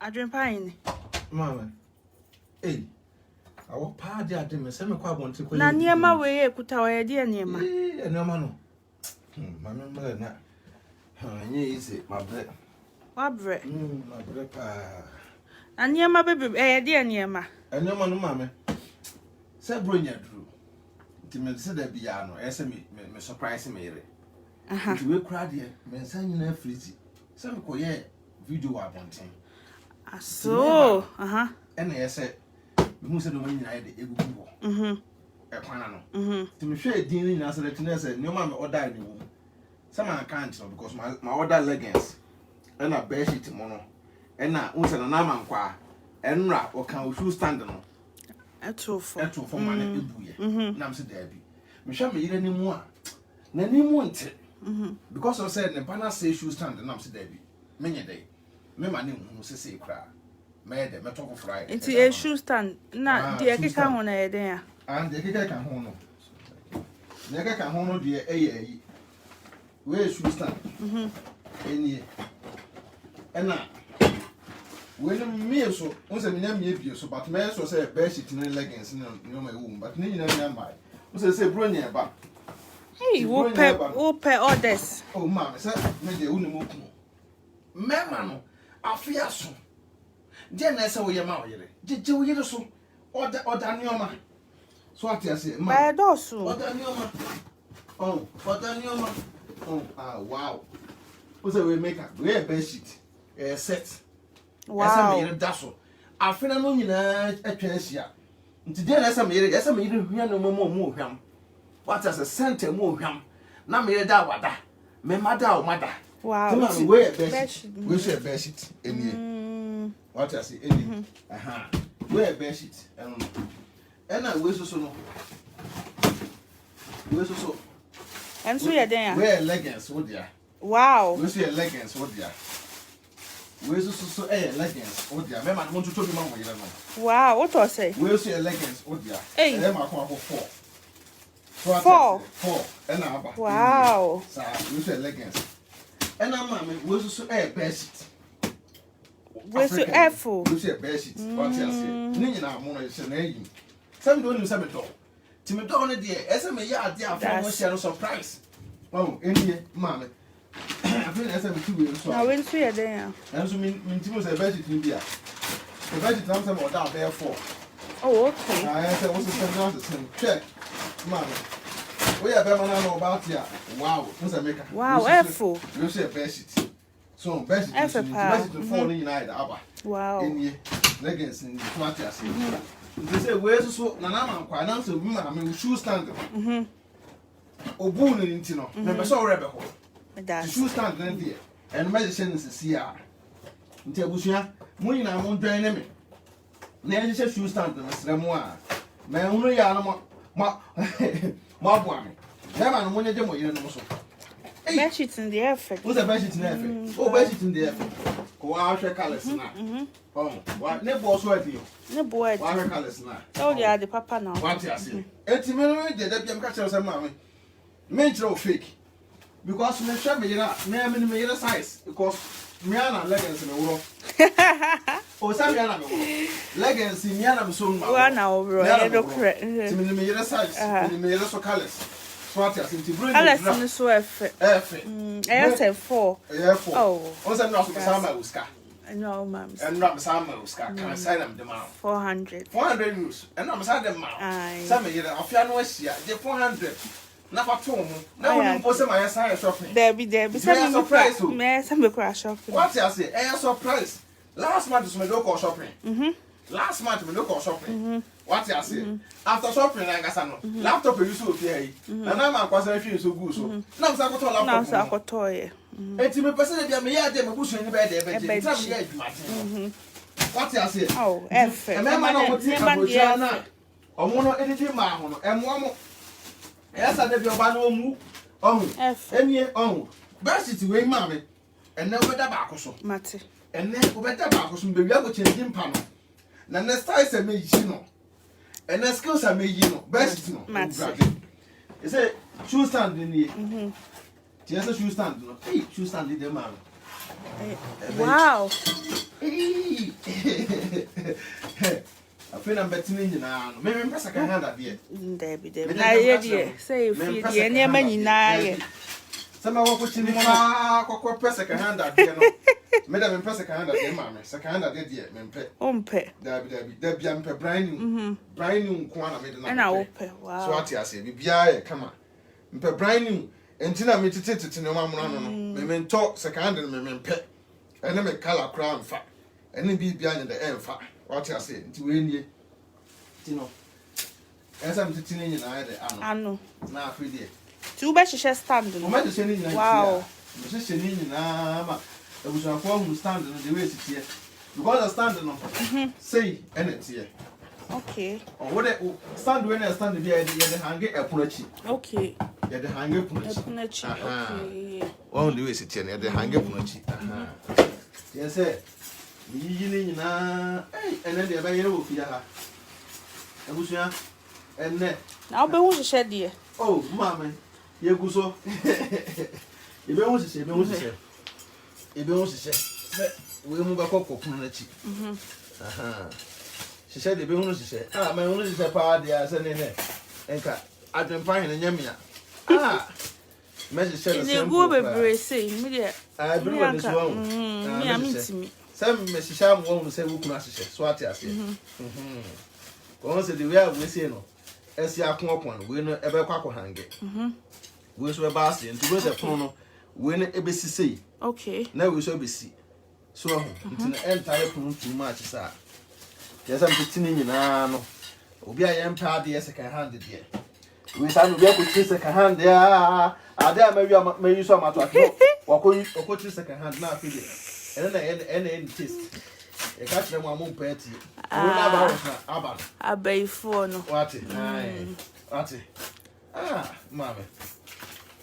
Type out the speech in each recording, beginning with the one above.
Adwenepahene. Mama. Hey. Awo pa dia de me se me kwa bonte ko. Na niema we ekuta we de niema. Niema no. Mama mala na. Nye ise mabre. Wabre. Mabre pa. Na niema bebe de niema. Niema no mama. Se bronya dru. Nti me se da bia no, ese me surprise me yere. Aha. Nti we kra de me nsa nyina friti. Se me koye video wa bonten. Aso. Aha. Ena yese me se no nyina ye de egugu ho. E kwana no. Nti me hwe din ni na se let na se nioma me order ni wo. Some I can't know because my order leggings and a bear sheet mono and na unsa na na mankwa enra o kan shoe stand no eto for man ebuye na am se there bi me hwa me yire ni mu a na ni mu nte because of said ne pana say shoe stand na am se there bi menye dey me ma ne hu se se kra me de me to ko fry It's a shoe stand na de ekeka ho na yeden ya and de ekeka kan ho no de ekeka kan ho no de eyi where shoe stand enie ena when me so once me na me bio so but me so say bear sheet na leggings no my womb but ni nyina na mai once say bronya ba hey wo pe orders oh ma say me de unu mo ku mema no afia so de na say wo ye ma wo yere je wo yere so order nioma so atiase ma ba do so order nioma oh order nioma. Oh, wow. What's a way maker? We a bed sheet. A set. Wow. Yes, I made a dazzle. I feel no in a chance here. Today, as I made it, yes, I made it. No more him. What as a center more him? Now made that water. Me mother. Wow. Come on, we a bed sheet. We say a bed sheet. In what I say, in we a bed sheet. And I wish so no. We so. And so you there. Wear leggings, what dear? Wow. We see leggings, what dear? We so leggings, what dear? Remember, I want to tell you, Mamma, you know. Wow, what was say? We see leggings, what dear? Hey. Them are come for 4. 4. And now, Wow. So we see leggings. And now, Mamma, we so bed sheet. We so airful. We see a bed sheet. What you say? Nina, Mona is a name. Some don't use a dog. Timmy Donny, dear, as a yard, dear, from share surprise. Oh, any mamma. I feel as I'm 2 years old. I went to you there. And so mean Tim's a budget in India. The budget comes about down there for. Oh, okay. I said, what's the same? Check, mamma. We are better know about here. Wow, what's a maker? Wow, airful. You see a bed sheet. So, bed sheet is to fall in United. Wow. In ye leggings in the flat. They say, where's so Nana, quite answer, mamma, shoe stand. Oboon in Tino, never saw rebel. The shoe stand there, and medicine is a CR. Until Bushia, Moon, I won't join them. Nancy said, shoe stand, Mr. Moa. My only animal, Mobwami. That man, when you do you know so. Bed sheets in the effect. What's a bed sheet in the effect? Oh, bed sheet in the effect. Go out your colors now. Oh, what never was right here. No boy. What are colors now? Oh, yeah, the papa now. What you say? It's a minute, the catcher some mammy. Mental fake. Because me shall be a size. Because Miana leggings in the world. Oh, some leggings in Miana soon. One hour, I don't correct. Timmy size, and the so colors. What you say? Bring Alex in the sweat. I said 4. Oh, also not summer Uska. No, ma'am. And not summer Uska. Can I sign them the mouth? 400. 400 euros. And I'm sad them mouth. Some of you are piano here. 400. Never told me. No one was my side shopping. There be some surprise. May some crash shopping. What you say? A surprise. Last month is my local shopping. Last month we local shopping. What you say? After shopping, I got some laptop you so okay. And I'm quite a so good. So now I'm going to laptop. Now toy. It's me personally, me had them pushing in bed. What you say? Oh, F. And then I know what I'm going to edit my home. And one more. Yes, I never ban F. And ye best it way, mammy. And never the back so. Matty. And then go better back some baby changing panel. Now next time I may you know. And the skills I may you know. Best no. Is it shoe stand in here? Just a shoe stand. Hey, shoe stand in the man. Wow. I feel I'm betting in now. Maybe I'm second hand at the Debbie. I say, if you the any money now. Some of what you need, press second hand at the Madam and press second hand at the mammy, second hand at the dear, Mempe. Debbie, I'm brand new Kwana made an open. Wow. So I say, be come on. Mpe brand new. Entina me tete no mamma no. Me talk second hand and me pet. And me color crown fat. And then be behind the air fat. What I say, to win ye. Tino. As I'm sitting in I know. Now, free dear. Two best stand. Wow. There was a form who stand in the way it's here. Because I stand on say, and it's here. Okay. Or what stand when I stand here, the hang a punachi. Okay. The hang a punachi. Okay. One the way it's here, the hang a punachi. Yes, sir. You know, and then the bay of Yaha. And then now be who shed dear. Oh, mamma, you go so. You don't want to say, you don't want to say. You don't want to say. We move a cocoa punachi. She said, the bonus said, ah, my only is a party as an in and Adwenepahene and Yamia. Ah, Message said, you go be saying, media. I believe this one. Some Mrs. Sham won't say, who can swat us. Once the way we say no, as you are one, we know ever quack hang it. We shall bass and to go the phone when ABC. Okay. Now we shall be see. So, entire proof too much, sir. Yes, I'm sitting in no. Obi I am proud the second hand here. We stand to be second hand there. I dare maybe you saw my talk. Or could you second hand now, and then taste. A catch them one more petty. I bay for no. What it? Ah, mamma.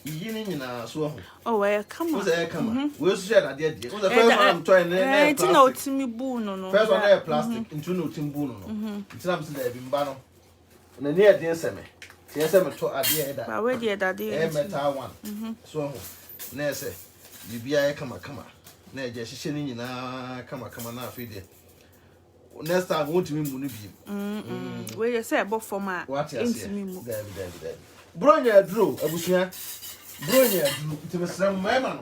You so. Oh, where come on. We'll share that dear. The first one I'm trying to know to me boon. First one air plastic into no timbuno. It's something that been banner. And the near dear semi. Yes, I'm to idea that. I read that dear metal one. So, Ness, you be a come. Nay, just shilling in a come now, feed it. Next time, won't you be? Where you say about for my what you say? Bronya drew, Abusia. Bronya drew to some man.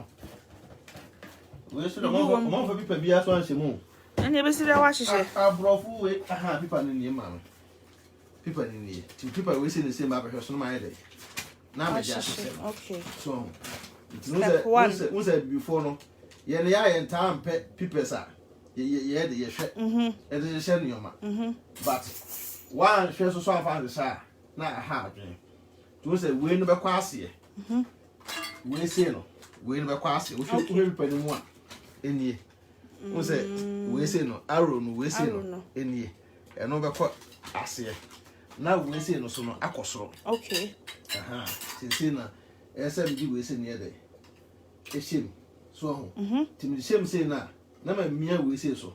We should have more for people be as one she moved. And never see that watch. I brought away a half people in your mamma. People in here. Two people we see the same person my day. Now, okay. So, it's was it before no? Yeah, and time people are. Yeah, the shit. It is a shame, your man. But one shares of some found the side. Not a hard dream. To say, we never cross here. We say no. We never cross it. We should keep penny one. In ye. We say, we say no. Arrow, no, we say no. In ye. And over caught us here. Now we say no, so no, aquaso. Okay. Since SMG we say near day. A shame. So, Timmy Shame say now. Never mere we say so.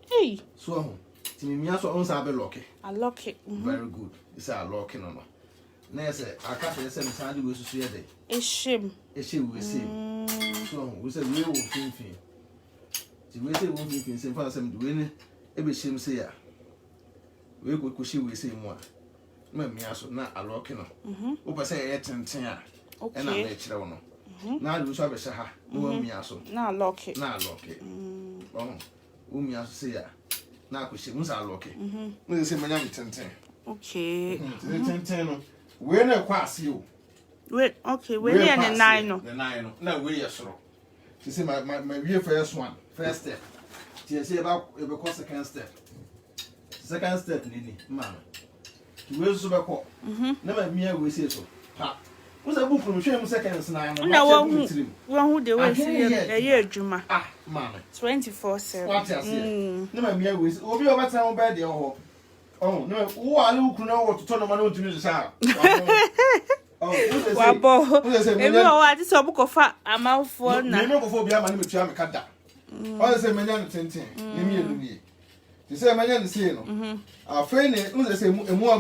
Hey. So, Timmy also owns our lucky. I lock it. Very good. It's our locking on. Nurse, I can't say Sandy was to day. A shame. A shame we say. So, we said we will think. We say won't be in for some doing every shame say. We could push we say more. Me also not a locking on. Opa say 10. Okay. And I let you know. Now you shall be Saha. No, me also. Now lock it. Now lock it. Oh, me also say. Now she was our lucky. We say, my name is 10. Okay. 10. We're not quite you. Wait, okay, we're near the 9. The 9. No, we are so. She said, my real first one. First step. She said about it because second step. Second step, Nini, mamma. You will so call. Never mere we say so. What's a book from Shame Seconds 9? No, one who they will see a year, Juma. Ah, mamma. 24/7. What I say? Never mere we will be over town bed. Oh, no, who are you know to turn on to use out? Oh, I just saw a book of fat amount for now. Before be a man with Yam Kada. All the same, Mayan 10. You say, Mayan is here. Our friend is a more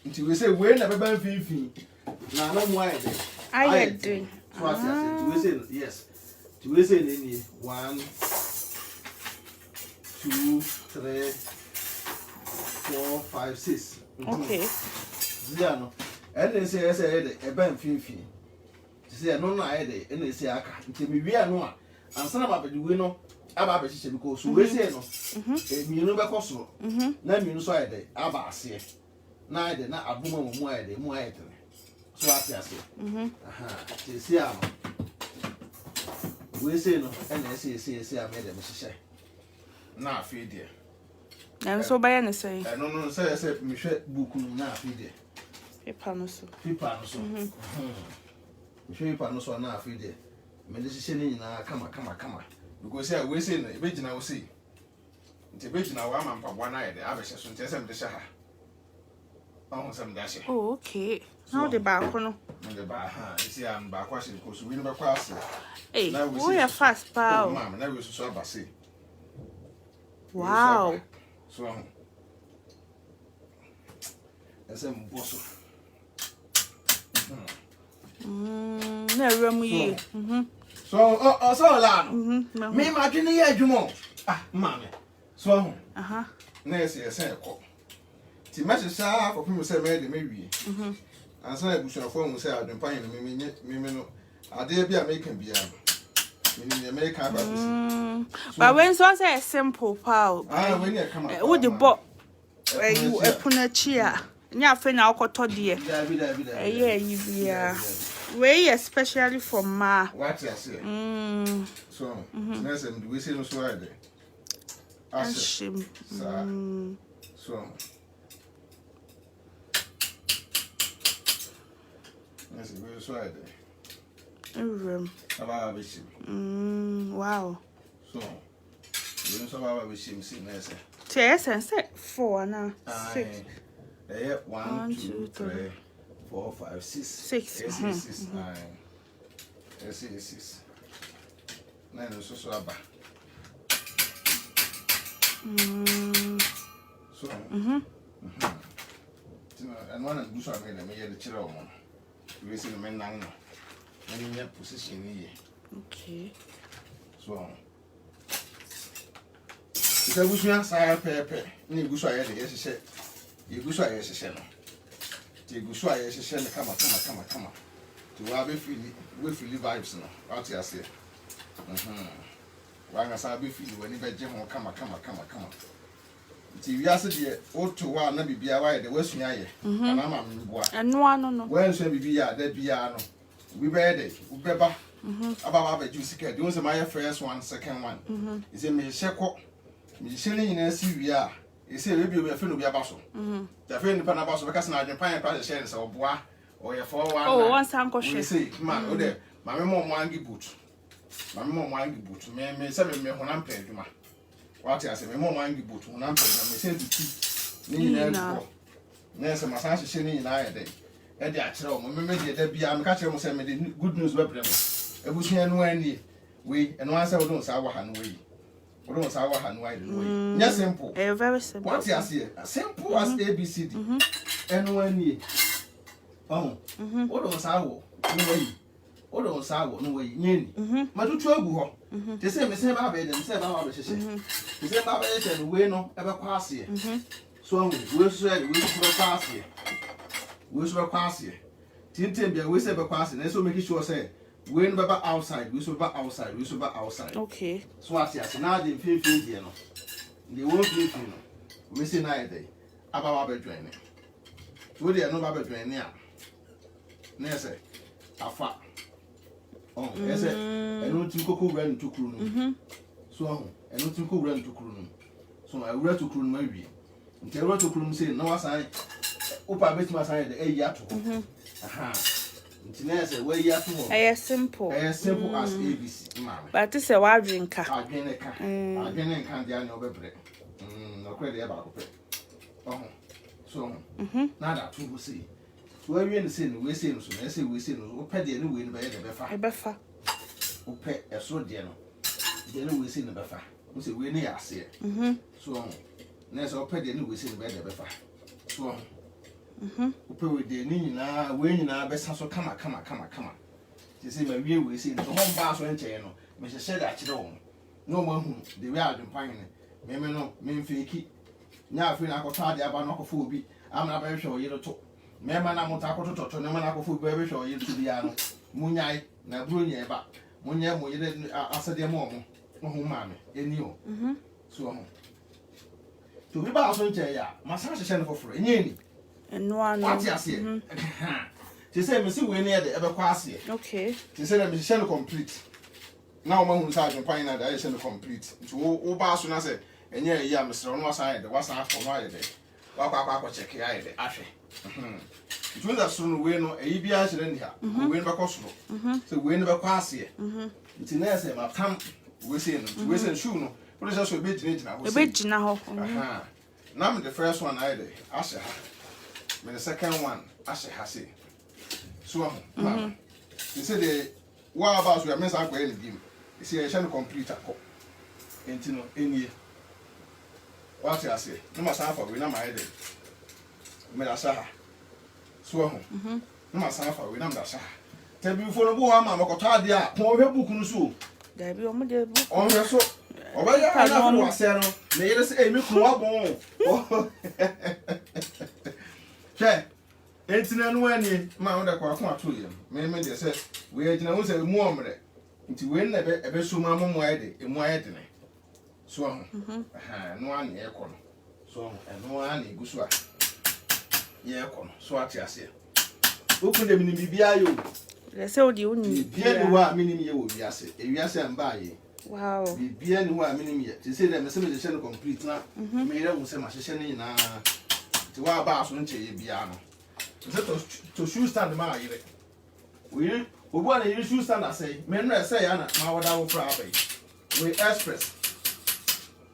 until we say, we're never been fee. Now, no why. I did. So I said, yes. To listen in 1, 2, 3, 4, 5, 6. Okay. Ziano. And they say, a band fin. Say, no, I did, and they say, I can't tell me we are no. And some of the window about because we say no. You know, because let me know so I did. About say, neither not a woman more. So I say, see, we say no, and they say, I made a mistake. Now, feed dear. And so by any say, I don't know, say, I said, Michelle book now, feed dear. Paper no so. Paper no so now, feed dear. Medicine come on. Because I will say, Virgin, I will see. The Virgin, I want one eye, the average, so tell them the Shaha. Oh, okay. Now the back no. The bar, see, I'm back washing because we never cross it. Hey, we are fast, pal. Mamma, never saw Bassy. Wow. So, as a boss. Never me. So, so loud. Me, my junior, you know. Ah, mammy. So, Nancy, I say, the message for people say, maybe. And so I wish your phone was out and pine me. I dare be a making beer. But when so say simple pal. When you come out, would the bot where you open a chair. Nya fe na okoto de. Yeah, you be way especially for ma. What I say. So, next time we say no so right there. Ashim. So. Yes, we so right there. Room. About Wow. So, we so about we see next. Yes, and set 4 now. 6. 1, 2, 3, 4, 5, 6. 6. 9. 6. 9 so about. So. And one and do something that made the children. We see the men now. In your position here. Okay. So. If I wish you answer paper, you go so I said. You go so I said. You go so I said, come on. To have a feeling, we feel vibes now. What you say? Why I be feeling when you get Jim or come on. We asked the old to one, maybe be away the West Yay. And I'm and no. When shall we be at that piano? We read it, Ubeba. About a juicy cat. Those are my first one, second one. Is it me shako? Me shilling in a CVR. Is it maybe a friend of your bustle? The friend of Panabasso because now the pine part of shares or bois or your 4 1. Oh, one time question. Say, man, oh, there. My mom wangi boot. My mom wangi boot. May 7 me when I'm paying to my. What I say, my mom wangi boot when I'm paying. I say to keep. Nina. Nessa, my son, she's in I day. And the actual, maybe there be I'm catching myself with the good news web. It was here no any way, and once I don't say our hand way. We don't say our hand wide way. Yes, simple. Very simple. What you say? Simple as ABCD. And when ye. Oh, what don't say no way. What don't say no way. Yen. My two trouble. They say, Miss Babbage and said, I was she said, Babbage and we no ever pass here. So we'll say, we should pass here. We should pass here. Tintin, we say, pass and so make sure say, when we outside, we should back outside. Okay. So I say, now they feel you know. They won't feel you know. We say, night day. About Babbage training. We are no Babbage training. Nurse, a fat. Oh, yes, and no two cocoa ran to Krunum. So, and no two cocoa ran to Krunum. So I read to Krun maybe. Until I wrote to Krun say, no, I Opa bet my side the yard to. Aha. Until where you are to. I simple. As simple as ABC, mamma. But this is a wild drinker. Again, can't the annual break. No credit about it. Oh, so, now that two will see. Where we in the scene, we see, so I say we see, no petty any way in the buffer. O pet a so dear. Then we see the buffer. We say we near see it. So, next or petty any way see the buffer. So, pay with the knee now, when now best so come. You see, my we see the home bass went channel. Mrs. said that you don't. No one who the way I've been finding. me no me fake nya afi na akota de aba no akofo obi amna ba hwe oyiro to me ma na mota akoto to ne ma na akofo obi ba hwe oyiro to bia no munyai na bro nya ba munya mo yire asade mo ho ma me eni o so ho to bi ba so nche ya masa hye no foforo enye ni eno ano ati ase ti say me si we ne de ebe kwa ase okay ti say me hye no complete na o ma hu sa Adwenepahene na da hye no complete nti wo ba so na say enye ya mesre no wasa de wasa akọ no ayede wakwa check ya ayede ahwe nti da so no we no eyi bia hye ni ha we no be soro so we no be kwa ase nti na say ma tam we say no we say shoe no what is so be gina ho be gina ho na me the first one ayede ahye ha me the second one ahye ha say so ho you say the what about we mess akọ any game you say hye no complete akọ enti no enie what I say no ma san fa we na ma head me da sa so ho no ma san fa we na da sa te bi fo no bo ma makoto ade a ko hwe book no so da bi o mo de book on hwe so oba ya na fo wa se no me yere se emi kunu wa bon che entina no ani ma wo da kwa ko ato ye me de se we agina wo se mu omre nti we na ebe so ma mo ayede emu ayede ne so no an ye kono so no an igusu a ye kono so ati ase okun de minim bibia yo le se odi uni bibia ni wa minim ye wo wiase ewiase amba ye wow bibia ni wa minim ye ti say dem se me de share complete na me yere wo se ma hye ne nyina ti wa ba so nche ye bia no to shoe stand ma yere we obu an yere shoe stand asay me no say ya na ma woda wo fra abai we express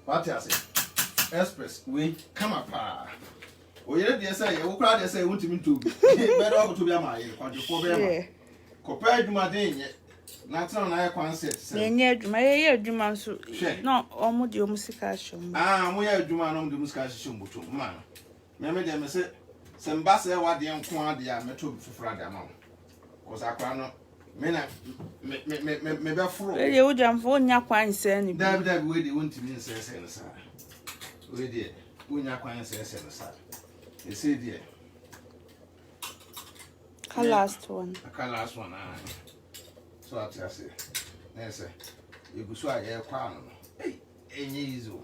what I say express we come up o yere de say wo kra de say won timi to be better to be am aye kwaje fo be ma ko pa adwuma de nye na tena na ye concept say nye adwuma ye adwuma nso no omo de omo sika shom mo ye adwuma no mo de musika shom boto ma me de me say semba say wa de nko ade a meto fufura de ama ko sa kwa no me na me be furo ye wo jamfo nya kwan se ni da we de won timi nse se no sa we de wonya kwan se no sa e say de last one so ati ase na say egusu a ye kwa no enye izo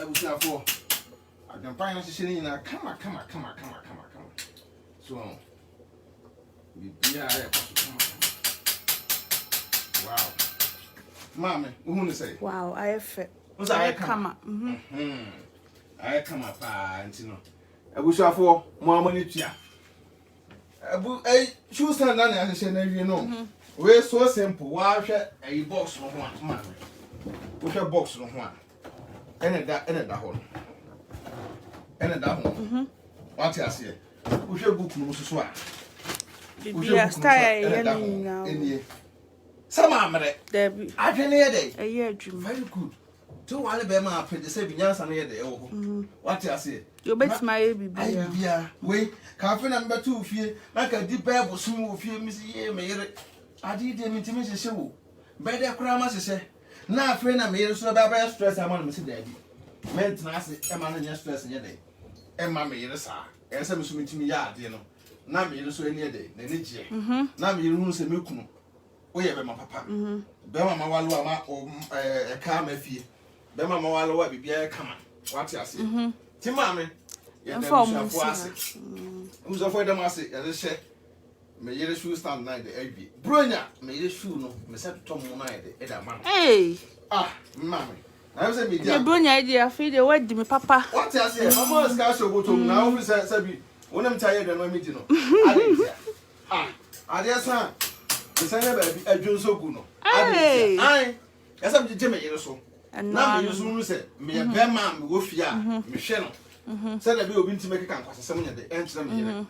egusu afo Adwenepahene hye ni na kama so bibia ya wow mama uhunu say wow I fe I kama I kama pa ntino abusuafo mo amani tua abu shoe stand na na hye na wie no we so simple wa hwe ai box no ho a mama wo hwe box no ho a ene da ho no ene da ho what you say wo hwe book no so a bibia style ye no enie sama amre Debbie adwene ye dey adwuma very good to wale be ma apede se binyansa no ye dey wo ho what you say you bet my bibia bibia we ka fe na mbeto ofie na ka di bible sum wo fie mi si ye me yere adi de mi timi hye wo be de kura ma hye na fe na me yere so ba ba stress ama no mi si dabi maintenance e ma no nya stress nye dey e ma me yere sa e se mi so mi timi ya ade no na me yere so eni e dey na ni je na me yere hu se me kunu o ye be ma papa be ma walu ama e ka ma fie be ma walu wa bibia e kama what you say ti ma me ye dem so ase uzo for dem ase ye hye me yere shoe stand na de abi bronya me yere shoe no me set to mo na de e da ma hey ma me I say me dia ye bronya idea fi de wadi me papa what you say mama is ka show botom na o fi say bi wonam ta ye de no mi di no ade dia ade san Isanya baby adwonso gu no ai yasa me me yere so na me yere so no se me ye be ma me wo fia me hwe no se da be obi ntime keka nkwasesem nya de enkyere me yere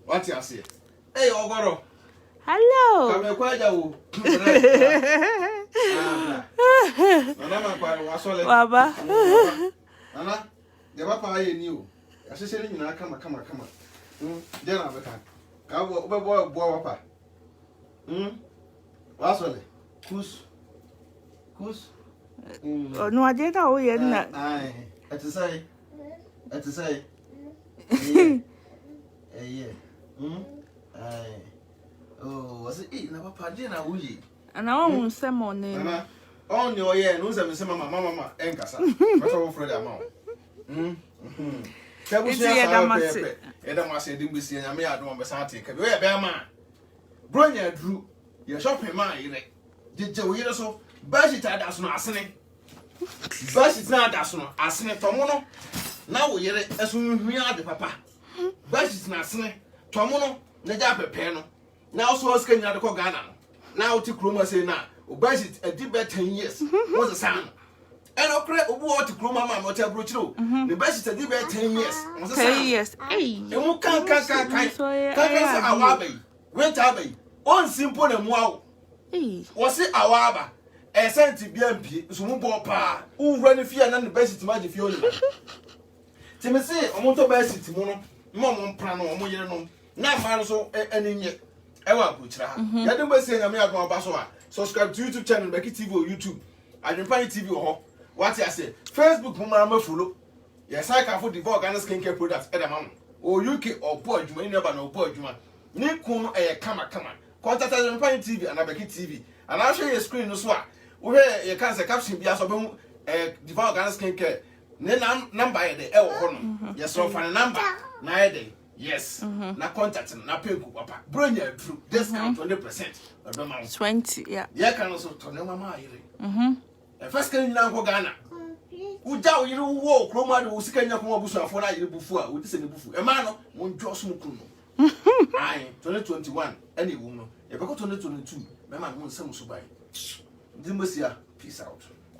what you say hey ogoro hello ka me kwa ja wo nana ma kwa wa sole baba nana de papa aye ni o asese ni nyina kama de na be ka wo be bo papa wasole kus no ade da o ye na to say yeah oh was it na papa dey na wuyi ana o nsem one on your yeah no say me say mama enkasa what for Fred amount Edamase dimbusi nyame adom be san take be we be ma bronya dru ye shopping ma yire jeje wo yire so budget adaso no asene budget na adaso no asene tomo no na wo yire eso hwia de papa budget na asene tomo no na ja pepe no na so oska nya de ko Ghana no na wo ti kroma say na o budget adi be 10 years what's the sound and okre obu o ti kroma ma mo ta bro chiro the budget adi be 10 years 10 years eh e mu kan say awabe went abai on simple na mu awo eh wo se awaba e senti bia mpie so mu bo pa uwura ne fia na ne budget ma je fie oni ti me se omo to budget mu no mo mpra no omo yere no na ma no so eninye ewa buchira ya de mo se nyame adon ba so a subscribe to YouTube channel BeckyTv or YouTube AdwenepaheneTv ho what you say Facebook mo ma follow yes I can for the organic skincare products edamam or UK or boy juma ni never no boy juma ni kun kama contact AdwenepaheneTv and BeckyTv and I'll show you a screen no so a wo he you can say caption bia so be the organic skincare ne number e de wo ho no yes so fan number na e de yes na contact na penku papa bronya true discount 20% 20 yeah yeah can also to ne mama ayire first can na ko Ghana uja oyire wo kroma de usika nya ko abusu afo na ayire bufu a odi se ne bufu e ma no mo ntwo so kru no ai 2021 ene wu no e be ko 2022 me ma mo nsem so bai ndi mosia peace out.